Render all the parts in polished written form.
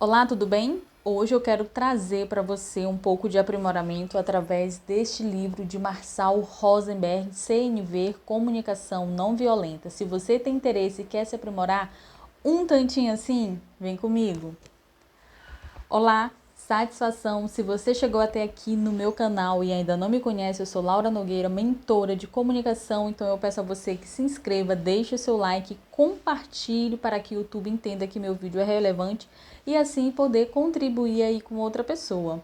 Olá, tudo bem? Hoje eu quero trazer para você um pouco de aprimoramento através deste livro de Marshall Rosenberg, CNV, Comunicação Não Violenta. Se você tem interesse e quer se aprimorar um tantinho assim, vem comigo. Olá, satisfação! Se você chegou até aqui no meu canal e ainda não me conhece, eu sou Laura Nogueira, mentora de comunicação, então eu peço a você que se inscreva, deixe o seu like, compartilhe para que o YouTube entenda que meu vídeo é relevante e assim poder contribuir aí com outra pessoa.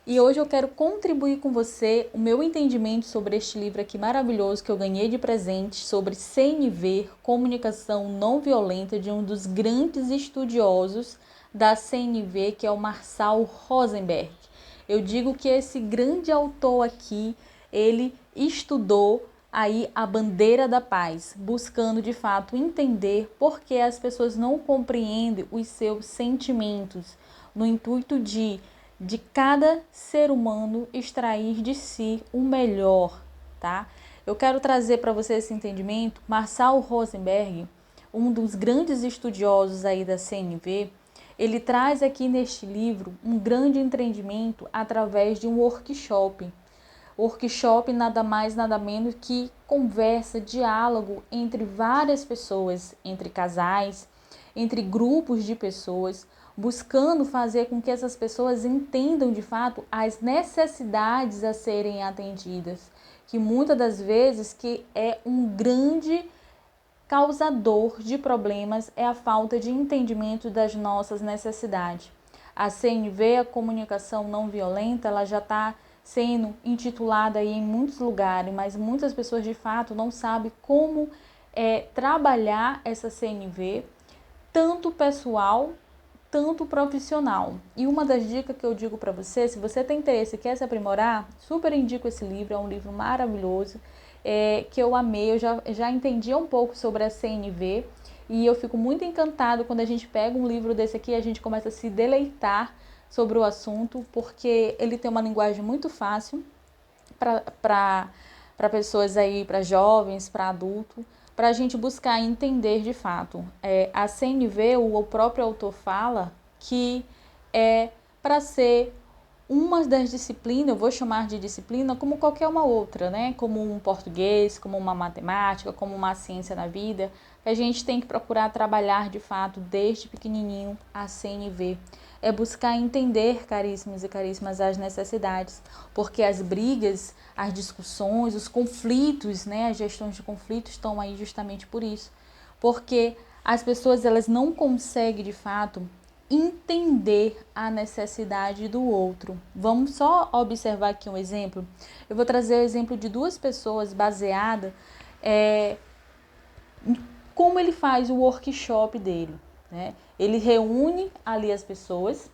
E hoje eu quero contribuir com você o meu entendimento sobre este livro aqui maravilhoso que eu ganhei de presente sobre CNV, Comunicação Não Violenta, de um dos grandes estudiosos da CNV, que é o Marshall Rosenberg. Eu digo que esse grande autor aqui, ele estudou aí a bandeira da paz, buscando de fato entender por que as pessoas não compreendem os seus sentimentos, no intuito de cada ser humano extrair de si o melhor, tá? Eu quero trazer para você esse entendimento. Marshall Rosenberg, um dos grandes estudiosos aí da CNV, ele traz aqui neste livro um grande entendimento através de um workshop. Workshop nada mais, nada menos que conversa, diálogo entre várias pessoas, entre casais, entre grupos de pessoas, buscando fazer com que essas pessoas entendam de fato as necessidades a serem atendidas, que muitas das vezes que é um grande causador de problemas é a falta de entendimento das nossas necessidades. A CNV, a comunicação não violenta, ela já está sendo intitulada aí em muitos lugares, mas muitas pessoas de fato não sabem como trabalhar essa CNV, tanto pessoal, tanto profissional. E uma das dicas que eu digo para você, se você tem interesse e quer se aprimorar, super indico esse livro, é um livro maravilhoso, que eu amei, eu já entendi um pouco sobre a CNV e eu fico muito encantado quando a gente pega um livro desse aqui e a gente começa a se deleitar sobre o assunto, porque ele tem uma linguagem muito fácil para pessoas aí, para jovens, para adultos, para a gente buscar entender de fato. A CNV, o próprio autor fala que é para ser uma das disciplinas, eu vou chamar de disciplina como qualquer uma outra, né? Como um português, como uma matemática, como uma ciência na vida, a gente tem que procurar trabalhar de fato desde pequenininho a CNV. É buscar entender, caríssimos e caríssimas, as necessidades, porque as brigas, as discussões, os conflitos, né, as gestões de conflitos estão aí justamente por isso, porque as pessoas elas não conseguem de fato entender a necessidade do outro. Vamos só observar aqui um exemplo. Eu vou trazer o exemplo de duas pessoas baseada em como ele faz o workshop dele, né? Ele reúne ali as pessoas,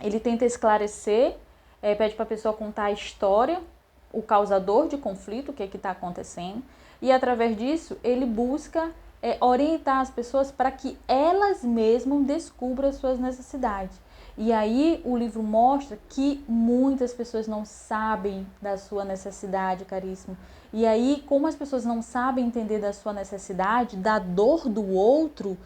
ele tenta esclarecer, pede para a pessoa contar a história, o causador de conflito, o que está acontecendo, e através disso ele busca orientar as pessoas para que elas mesmas descubram as suas necessidades. E aí o livro mostra que muitas pessoas não sabem da sua necessidade, caríssimo. E aí, como as pessoas não sabem entender da sua necessidade, da dor do outro,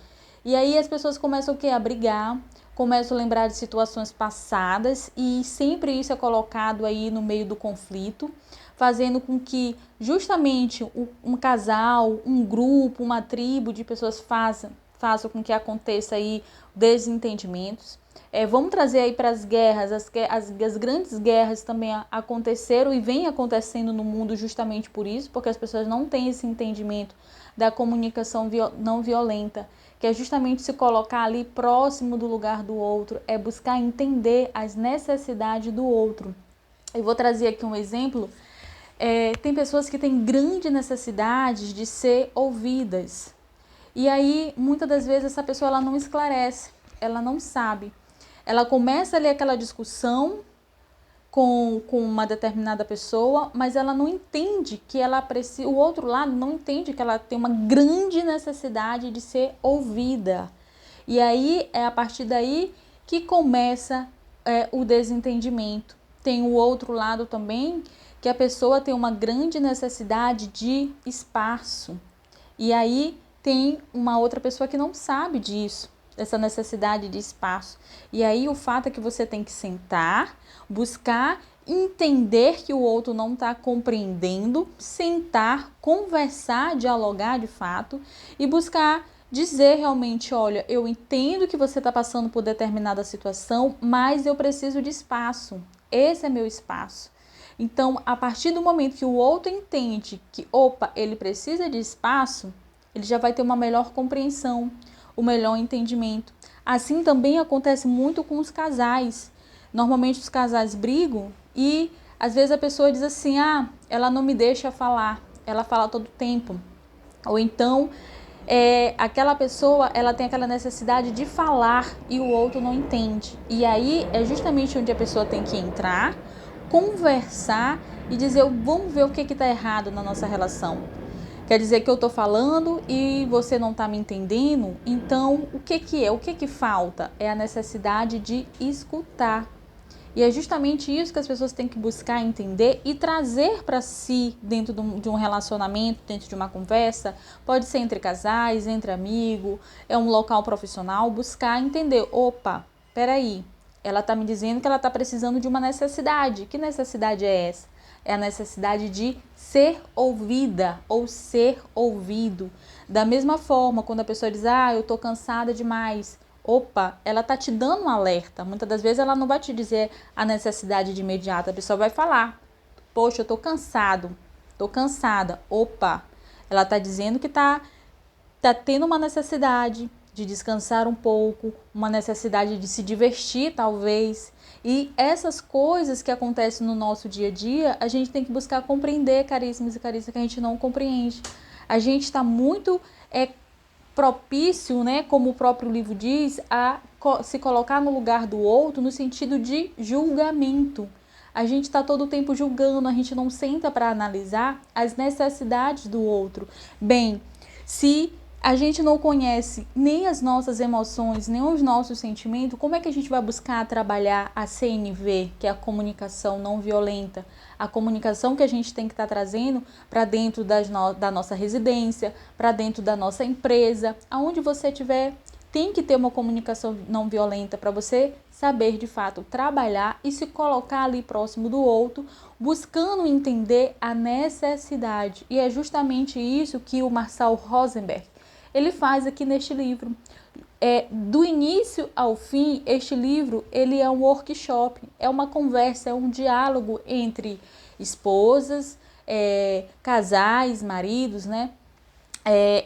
e aí as pessoas começam o quê? A brigar, começam a lembrar de situações passadas e sempre isso é colocado aí no meio do conflito, fazendo com que justamente um casal, um grupo, uma tribo de pessoas façam com que aconteça aí desentendimentos. Vamos trazer aí para as guerras, as grandes guerras também aconteceram e vem acontecendo no mundo justamente por isso, porque as pessoas não têm esse entendimento da comunicação não violenta, que é justamente se colocar ali próximo do lugar do outro, é buscar entender as necessidades do outro. Eu vou trazer aqui um exemplo. Tem pessoas que têm grande necessidade de ser ouvidas. E aí, muitas das vezes, essa pessoa ela não esclarece, ela não sabe. Ela começa ali aquela discussão com uma determinada pessoa, mas ela não entende que ela precisa, o outro lado não entende que ela tem uma grande necessidade de ser ouvida. E aí é a partir daí que começa o desentendimento. Tem o outro lado também, que a pessoa tem uma grande necessidade de espaço. E aí tem uma outra pessoa que não sabe disso. essa necessidade de espaço. E aí o fato é que você tem que sentar, buscar entender que o outro não está compreendendo, sentar, conversar, dialogar de fato e buscar dizer realmente, olha, eu entendo que você está passando por determinada situação, mas eu preciso de espaço. Esse é meu espaço. Então, a partir do momento que o outro entende que, opa, ele precisa de espaço, ele já vai ter uma melhor compreensão, um melhor entendimento. Assim também acontece muito com os casais. Normalmente os casais brigam e às vezes a pessoa diz assim, ela não me deixa falar, ela fala todo tempo. Ou então, aquela pessoa, ela tem aquela necessidade de falar e o outro não entende. E aí é justamente onde a pessoa tem que entrar, conversar e dizer, vamos ver o que está errado na nossa relação. Quer dizer que eu estou falando e você não está me entendendo? Então, o que é? O que falta? É a necessidade de escutar. E é justamente isso que as pessoas têm que buscar entender e trazer para si dentro de um relacionamento, dentro de uma conversa. Pode ser entre casais, entre amigos, é um local profissional. Buscar entender, opa, peraí, ela está me dizendo que ela está precisando de uma necessidade. Que necessidade é essa? É a necessidade de ser ouvida ou ser ouvido. Da mesma forma, quando a pessoa diz, eu estou cansada demais. Opa, ela tá te dando um alerta. Muitas das vezes ela não vai te dizer a necessidade de imediato. A pessoa vai falar, poxa, eu tô cansado, tô cansada. Opa, ela tá dizendo que tá tendo uma necessidade de descansar um pouco, uma necessidade de se divertir talvez. E essas coisas que acontecem no nosso dia a dia, a gente tem que buscar compreender, caríssimos e caríssimas, que a gente não compreende. A gente está muito propício, né, como o próprio livro diz, a se colocar no lugar do outro no sentido de julgamento. A gente está todo o tempo julgando, a gente não senta para analisar as necessidades do outro. Bem, se a gente não conhece nem as nossas emoções, nem os nossos sentimentos, como é que a gente vai buscar trabalhar a CNV, que é a comunicação não violenta? A comunicação que a gente tem que estar trazendo para dentro da nossa residência, para dentro da nossa empresa, aonde você estiver, tem que ter uma comunicação não violenta para você saber de fato trabalhar e se colocar ali próximo do outro, buscando entender a necessidade. E é justamente isso que o Marshall Rosenberg ele faz aqui neste livro. Do início ao fim, este livro ele é um workshop, é uma conversa, é um diálogo entre esposas, casais, maridos, né?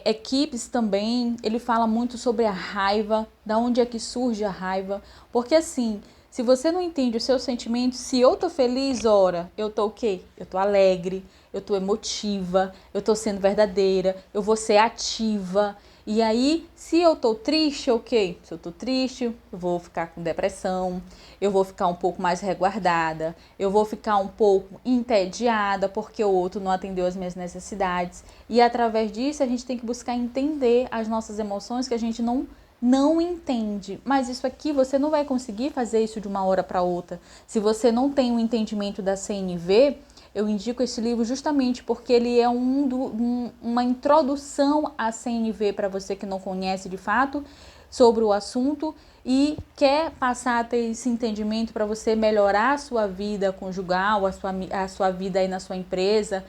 Equipes também. Ele fala muito sobre a raiva, da onde é que surge a raiva, porque assim, se você não entende os seus sentimentos, se eu tô feliz, ora, eu tô o quê? Eu tô alegre, eu tô emotiva, eu tô sendo verdadeira, eu vou ser ativa. E aí, se eu tô triste, ok? Se eu tô triste, eu vou ficar com depressão, eu vou ficar um pouco mais resguardada, eu vou ficar um pouco entediada porque o outro não atendeu as minhas necessidades. E através disso, a gente tem que buscar entender as nossas emoções que a gente não entende. Mas isso aqui, você não vai conseguir fazer isso de uma hora para outra. Se você não tem o entendimento da CNV, eu indico esse livro justamente porque ele é uma introdução à CNV para você que não conhece de fato sobre o assunto e quer passar a ter esse entendimento para você melhorar a sua vida conjugal, a sua vida aí na sua empresa.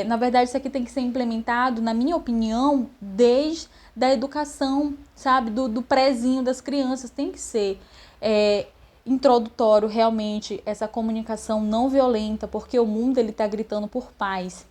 Na verdade, isso aqui tem que ser implementado, na minha opinião, desde da educação, sabe? Do prézinho das crianças. Tem que ser introdutório realmente essa comunicação não violenta, porque o mundo ele está gritando por paz.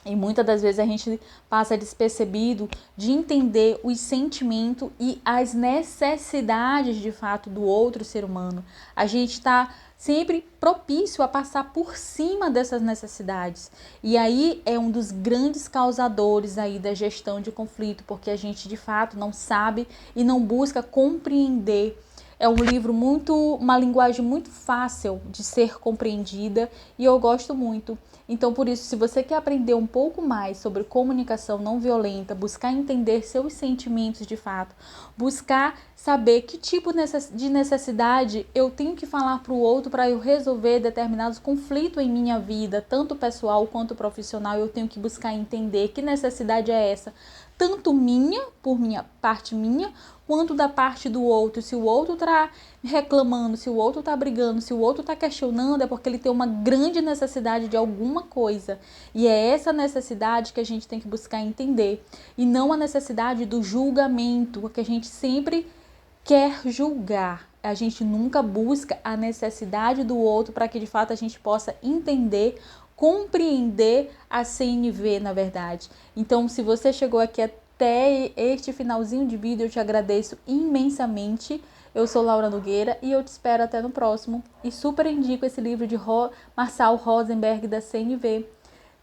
E muitas das vezes a gente passa despercebido de entender os sentimentos e as necessidades de fato do outro ser humano. A gente está sempre propício a passar por cima dessas necessidades. E aí é um dos grandes causadores aí da gestão de conflito, porque a gente de fato não sabe e não busca compreender. É um livro uma linguagem muito fácil de ser compreendida e eu gosto muito. Então, por isso, se você quer aprender um pouco mais sobre comunicação não violenta, buscar entender seus sentimentos de fato, buscar saber que tipo de necessidade eu tenho que falar para o outro para eu resolver determinados conflitos em minha vida, tanto pessoal quanto profissional. Eu tenho que buscar entender que necessidade é essa, tanto minha, por minha parte minha, quanto da parte do outro. Se o outro está reclamando, se o outro está brigando, se o outro está questionando, é porque ele tem uma grande necessidade de alguma coisa. E é essa necessidade que a gente tem que buscar entender. E não a necessidade do julgamento, porque a gente sempre quer julgar. A gente nunca busca a necessidade do outro para que de fato a gente possa entender, compreender a CNV, na verdade. Então, se você chegou aqui até este finalzinho de vídeo, eu te agradeço imensamente. Eu sou Laura Nogueira e eu te espero até no próximo. E super indico esse livro de Marçal Rosenberg da CNV.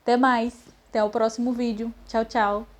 Até mais, até o próximo vídeo. Tchau, tchau.